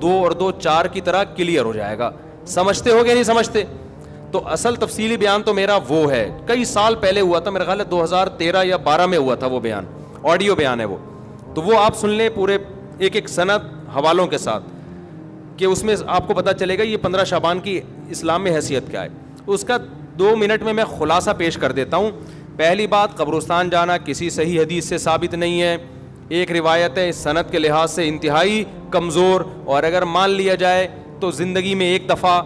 2 اور 2 4 کی طرح کلیئر ہو جائے گا. سمجھتے ہو کہ نہیں سمجھتے؟ تو اصل تفصیلی بیان تو میرا وہ ہے, کئی سال پہلے ہوا تھا, میرا خیال ہے 2013 یا 12 میں ہوا تھا وہ بیان, آڈیو بیان ہے وہ تو آپ سن لیں پورے ایک ایک سند حوالوں کے ساتھ, کہ اس میں آپ کو پتہ چلے گا یہ 15 شعبان کی اسلام میں حیثیت کیا ہے. اس کا 2 منٹ میں خلاصہ پیش کر دیتا ہوں. پہلی بات, قبرستان جانا کسی صحیح حدیث سے ثابت نہیں ہے. ایک روایت ہے سند کے لحاظ سے انتہائی کمزور, اور اگر مان لیا جائے تو زندگی میں ایک دفعہ.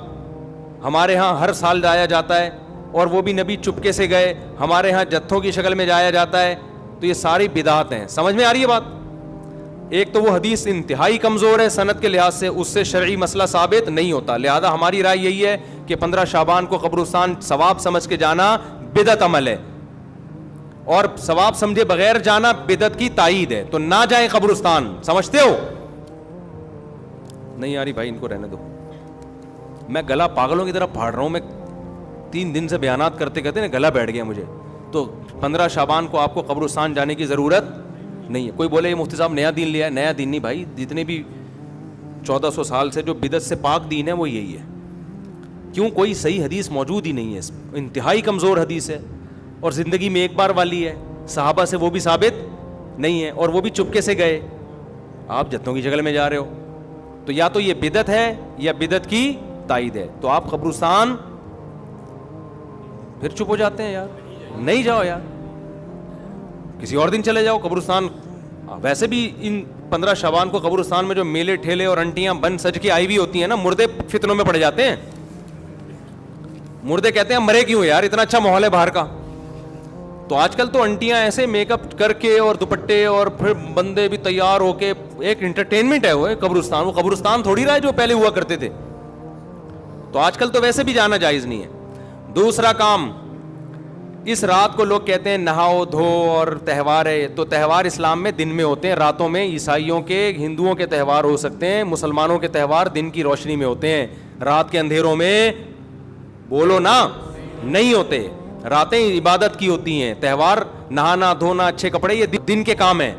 ہمارے ہاں ہر سال جایا جاتا ہے, اور وہ بھی نبی چپکے سے گئے. ہمارے ہاں جتھوں کی شکل میں جایا جاتا ہے. تو یہ ساری بدعات ہیں. سمجھ میں آ رہی ہے بات؟ ایک تو وہ حدیث انتہائی کمزور ہے سند کے لحاظ سے, اس سے شرعی مسئلہ ثابت نہیں ہوتا. لہذا ہماری رائے یہی ہے کہ 15 شعبان کو قبرستان ثواب سمجھ کے جانا بدعت عمل ہے, اور ثواب سمجھے بغیر جانا بدعت کی تائید ہے. تو نہ جائیں قبرستان. سمجھتے ہو؟ نہیں یاری بھائی ان کو رہنے دو, میں گلا پاگلوں کی طرح پھاڑ رہا ہوں. میں 3 دن سے بیانات کرتے کرتے نا گلا بیٹھ گیا مجھے. تو 15 شعبان کو آپ کو قبرستان جانے کی ضرورت نہیں ہے. کوئی بولے یہ مفتی صاحب نیا دین لیا ہے, نیا دین نہیں بھائی. جتنے بھی 1400 سال سے جو بدعت سے پاک دین ہے وہ یہی ہے. کیوں؟ کوئی صحیح حدیث موجود ہی نہیں ہے, انتہائی کمزور حدیث ہے, اور زندگی میں ایک بار والی ہے. صحابہ سے وہ بھی ثابت نہیں ہے, اور وہ بھی چپکے سے گئے. آپ جتوں کی شکل میں جا رہے ہو, تو یا تو یہ بدعت ہے یا بدعت کی تائید ہے. تو آپ قبرستان پھر چپ ہو جاتے ہیں یار, نہیں جاؤ یار, کسی اور دن چلے جاؤ قبرستان. ویسے بھی ان 15 شعبان کو قبرستان میں جو میلے ٹھیلے اور انٹیاں بن سج کے آئی ہوئی ہوتی ہیں نا, مردے فتنوں میں پڑ جاتے ہیں. مردے کہتے ہیں مرے کیوں یار, اتنا اچھا ماحول ہے باہر کا. تو آج کل تو انٹیاں ایسے میک اپ کر کے اور دوپٹے, اور پھر بندے بھی تیار ہو کے, ایک انٹرٹینمنٹ ہے وہ قبرستان. وہ قبرستان تھوڑی رہا ہے جو پہلے ہوا کرتے تھے. تو آج کل تو ویسے بھی جانا جائز نہیں ہے. دوسرا کام, اس رات کو لوگ کہتے ہیں نہاؤ دھو اور تہوار ہے. تو تہوار اسلام میں دن میں ہوتے ہیں, راتوں میں. عیسائیوں کے, ہندوؤں کے تہوار ہو سکتے ہیں, مسلمانوں کے تہوار دن کی روشنی میں ہوتے ہیں. رات کے اندھیروں میں بولو نا نہیں ہوتے. راتیں عبادت کی ہوتی ہیں. تہوار نہانا دھونا اچھے کپڑے یہ دن کے کام ہیں.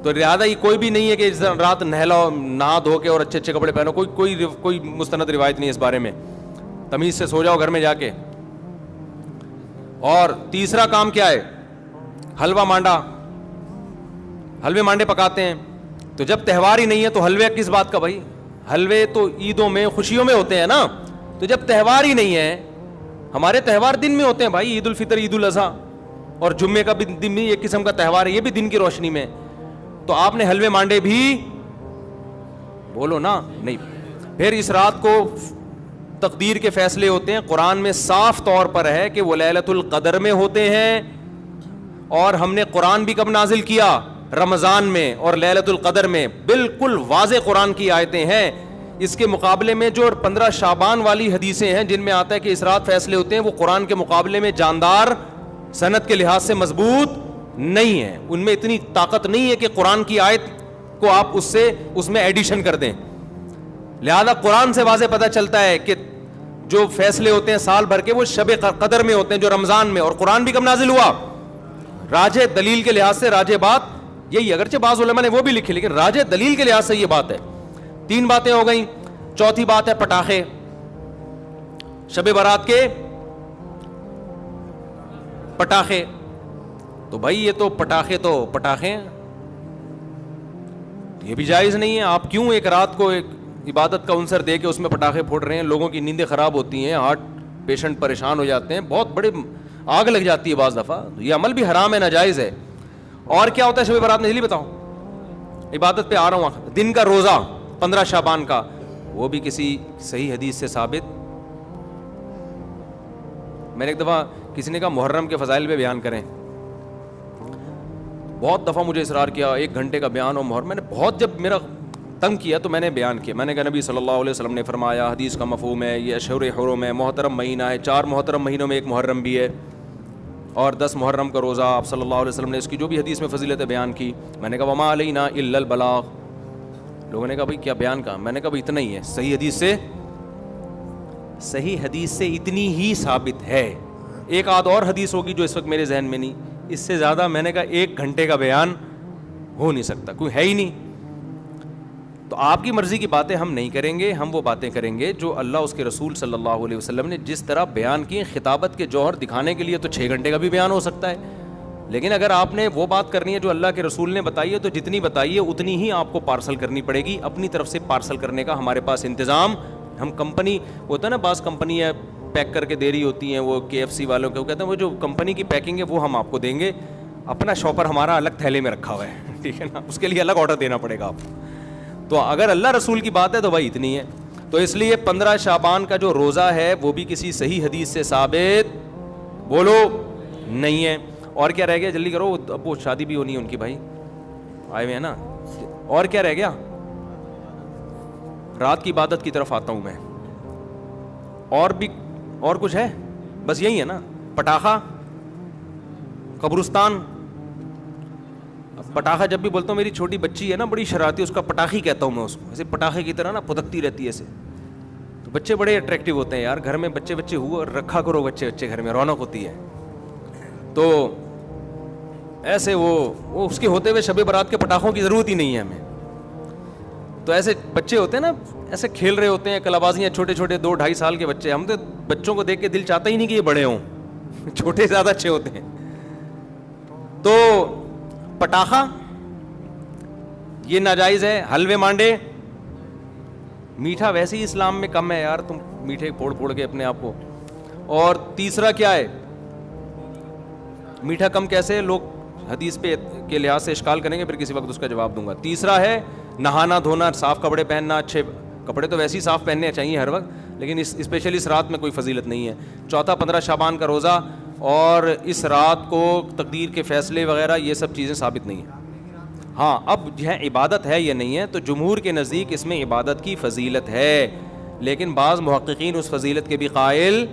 تو لہٰذا یہ کوئی بھی نہیں ہے کہ رات نہلاؤ, نہا دھو کے اور اچھے اچھے کپڑے پہنو. کوئی مستند روایت نہیں اس بارے میں. تمیز سے سو جاؤ گھر میں جا کے. اور تیسرا کام کیا ہے؟ حلوہ مانڈا, حلوے مانڈے پکاتے ہیں. تو جب تہوار ہی نہیں ہے تو حلوے کس بات کا بھائی؟ حلوے تو عیدوں میں خوشیوں میں ہوتے ہیں نا. تو جب تہوار ہی نہیں ہے, ہمارے تہوار دن میں ہوتے ہیں بھائی. عید الفطر, عید الاضحیٰ, اور جمعے کا بھی دن میں ایک قسم کا تہوار ہے, یہ بھی دن کی روشنی میں. تو آپ نے حلوے مانڈے بھی بولو نا نہیں. پھر اس رات کو تقدیر کے فیصلے ہوتے ہیں. قرآن میں صاف طور پر ہے کہ وہ لیلۃ القدر میں ہوتے ہیں, اور ہم نے قرآن بھی کب نازل کیا؟ رمضان میں اور لیلۃ القدر میں. بالکل واضح قرآن کی آیتیں ہیں. اس کے مقابلے میں جو 15 شعبان والی حدیثیں ہیں جن میں آتا ہے کہ اس رات فیصلے ہوتے ہیں, وہ قرآن کے مقابلے میں جاندار, سند کے لحاظ سے مضبوط نہیں ہے. ان میں اتنی طاقت نہیں ہے کہ قرآن کی آیت کو آپ اس میں ایڈیشن کر دیں. لہذا قرآن سے واضح پتہ چلتا ہے کہ جو فیصلے ہوتے ہیں سال بھر کے وہ شب قدر میں ہوتے ہیں, جو رمضان میں. اور قرآن بھی کب نازل ہوا؟ راجح دلیل کے لحاظ سے راجح بات یہی, اگرچہ بعض علماء نے وہ بھی لکھی, لیکن راجح دلیل کے لحاظ سے یہ بات ہے. 3 باتیں ہو گئیں. چوتھی بات ہے پٹاخے. شب برات کے پٹاخے. تو بھائی یہ تو پٹاخے یہ بھی جائز نہیں ہے. آپ کیوں ایک رات کو ایک عبادت کا عنصر دے کے اس میں پٹاخے پھوڑ رہے ہیں؟ لوگوں کی نیندیں خراب ہوتی ہیں, ہارٹ پیشنٹ پریشان ہو جاتے ہیں, بہت بڑے آگ لگ جاتی ہے بعض دفعہ. یہ عمل بھی حرام ہے, ناجائز ہے. اور کیا ہوتا ہے شب برات میں؟ جلدی بتاؤ, عبادت پہ آ رہا ہوں. دن کا روزہ 15 شعبان کا, وہ بھی کسی صحیح حدیث سے ثابت. میں نے ایک دفعہ کسی نے کہا محرم کے فضائل پہ بیان کریں. بہت دفعہ مجھے اصرار کیا 1 گھنٹے کا بیان ہو محرم. میں نے بہت جب میرا تنگ کیا تو میں نے بیان کیا. میں نے کہا نبی صلی اللہ علیہ وسلم نے فرمایا, حدیث کا مفہوم ہے, یہ اشہر حرم ہے, محترم مہینہ ہے, 4 محترم مہینوں میں 1 محرم بھی ہے, اور 10 محرم کا روزہ. آپ صلی اللہ علیہ وسلم نے اس کی جو بھی حدیث میں فضیلت بیان کی. میں نے کہا وما علینا الا البلاغ. لوگوں نے کہا بھائی کیا بیان کا؟ میں نے کہا بھائی اتنا ہی ہے. صحیح حدیث سے اتنی ہی ثابت ہے. ایک آدھ اور حدیث ہوگی جو اس وقت میرے ذہن میں نہیں. اس سے زیادہ میں نے کہا 1 گھنٹے کا بیان ہو نہیں سکتا, کوئی ہے ہی نہیں. تو آپ کی مرضی کی باتیں ہم نہیں کریں گے, ہم وہ باتیں کریں گے جو اللہ اس کے رسول صلی اللہ علیہ وسلم نے جس طرح بیان کی. خطابت کے جوہر دکھانے کے لیے تو 6 گھنٹے کا بھی بیان ہو سکتا ہے, لیکن اگر آپ نے وہ بات کرنی ہے جو اللہ کے رسول نے بتائی ہے تو جتنی بتائی ہے اتنی ہی آپ کو پارسل کرنی پڑے گی. اپنی طرف سے پارسل کرنے کا ہمارے پاس انتظام, ہم کمپنی ہوتا ہے نا, بعض کمپنی ہے پیک کر کے دے رہی ہوتی ہیں, وہ KFC والوں کے, وہ کہتے ہیں وہ جو کمپنی کی پیکنگ ہے وہ ہم آپ کو دیں گے, اپنا شاپر ہمارا الگ تھیلے میں رکھا ہوا ہے, ٹھیک ہے نا, اس کے لیے الگ آرڈر دینا پڑے گا آپ کو. تو اگر اللہ رسول کی بات ہے تو بھائی اتنی ہے. تو اس لیے 15 شعبان کا جو روزہ ہے وہ بھی کسی صحیح حدیث سے ثابت بولو نہیں ہے. اور کیا رہ گیا, جلدی کرو, اب وہ شادی بھی ہونی ہے ان کی, بھائی آئے ہوئے ہیں نا. اور کیا رہ گیا, رات کی عبادت کی طرف آتا ہوں میں. اور بھی اور کچھ ہے, بس یہی ہے نا. پٹاخہ, قبرستان. پٹاخہ جب بھی بولتا ہوں, میری چھوٹی بچی ہے نا بڑی شرارتی, اس کا پٹاخی کہتا ہوں میں اس کو, ایسے پٹاخے کی طرح نا پھدکتی رہتی ہے ایسے. تو بچے بڑے اٹریکٹیو ہوتے ہیں یار, گھر میں بچے ہوا رکھا کرو, بچے گھر میں رونق ہوتی ہے. تو ایسے وہ اس کے ہوتے ہوئے شب برات کے پٹاخوں کی ضرورت ہی نہیں ہے ہمیں. تو ایسے بچے ہوتے ہیں نا, ایسے کھیل رہے ہوتے ہیں, کلابازیاں, چھوٹے 2-2.5 سال کے بچے. ہم تو بچوں کو دیکھ کے دل چاہتا ہی نہیں کہ یہ بڑے ہوں, چھوٹے زیادہ اچھے ہوتے ہیں. تو پٹاخہ یہ ناجائز ہے. حلوے مانڈے, میٹھا ویسے ہی اسلام میں کم ہے یار, تم میٹھے پھوڑ کے اپنے آپ کو. اور تیسرا کیا ہے, میٹھا کم کیسے, لوگ حدیث پہ کے لحاظ سے اشکال کریں گے, پھر کسی وقت اس کا جواب دوں گا. تیسرا ہے نہانا دھونا, صاف کپڑے پہننا. اچھے کپڑے تو ویسے ہی صاف پہننے چاہیے ہر وقت, لیکن اسپیشلی اس رات میں کوئی فضیلت نہیں ہے. چوتھا 15 شعبان کا روزہ, اور اس رات کو تقدیر کے فیصلے وغیرہ یہ سب چیزیں ثابت نہیں ہیں. ہاں اب یہ عبادت ہے یا نہیں ہے, تو جمہور کے نزدیک اس میں عبادت کی فضیلت ہے, لیکن بعض محققین اس فضیلت کے بھی قائل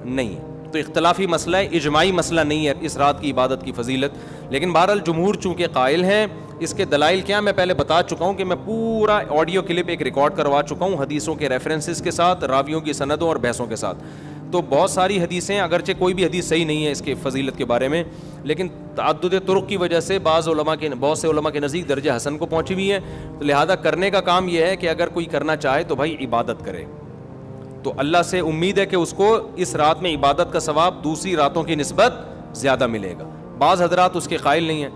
نہیں ہیں. تو اختلافی مسئلہ ہے, اجماعی مسئلہ نہیں ہے اس رات کی عبادت کی فضیلت. لیکن بہرحال جمہور چونکہ قائل ہیں. اس کے دلائل کیا, میں پہلے بتا چکا ہوں کہ میں پورا آڈیو کلپ ایک ریکارڈ کروا چکا ہوں حدیثوں کے ریفرنسز کے ساتھ, راویوں کی سندوں اور بحثوں کے ساتھ. تو بہت ساری حدیثیں, اگرچہ کوئی بھی حدیث صحیح نہیں ہے اس کے فضیلت کے بارے میں, لیکن تعدد طرق کی وجہ سے بہت سے علماء کے نزدیک درجہ حسن کو پہنچی ہوئی ہیں. تو لہذا کرنے کا کام یہ ہے کہ اگر کوئی کرنا چاہے تو بھائی عبادت کرے. تو اللہ سے امید ہے کہ اس کو اس رات میں عبادت کا ثواب دوسری راتوں کی نسبت زیادہ ملے گا. بعض حضرات اس کے قائل نہیں ہیں.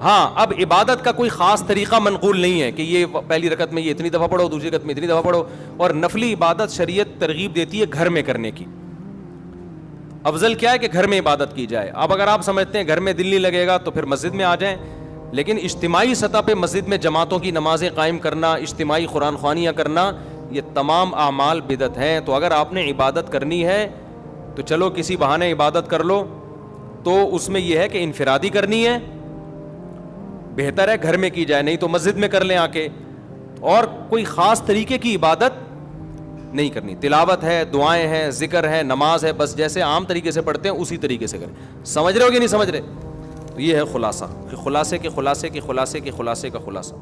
ہاں اب عبادت کا کوئی خاص طریقہ منقول نہیں ہے کہ یہ پہلی رکعت میں یہ اتنی دفعہ پڑھو, دوسری رکعت میں اتنی دفعہ پڑھو. اور نفلی عبادت شریعت ترغیب دیتی ہے گھر میں کرنے کی. افضل کیا ہے کہ گھر میں عبادت کی جائے. اب اگر آپ سمجھتے ہیں گھر میں دل نہیں لگے گا تو پھر مسجد میں آ جائیں, لیکن اجتماعی سطح پہ مسجد میں جماعتوں کی نمازیں قائم کرنا, اجتماعی قرآن خوانیاں کرنا, یہ تمام اعمال بدعت ہیں. تو اگر آپ نے عبادت کرنی ہے تو چلو کسی بہانے عبادت کر لو, تو اس میں یہ ہے کہ انفرادی کرنی ہے, بہتر ہے گھر میں کی جائے, نہیں تو مسجد میں کر لیں آ کے. اور کوئی خاص طریقے کی عبادت نہیں کرنی. تلاوت ہے, دعائیں ہیں, ذکر ہے, نماز ہے, بس جیسے عام طریقے سے پڑھتے ہیں اسی طریقے سے کریں. سمجھ رہے ہو کہ نہیں سمجھ رہے؟ تو یہ ہے خلاصہ, خلاصے کے خلاصے کے خلاصے کے خلاصے کا خلاصہ.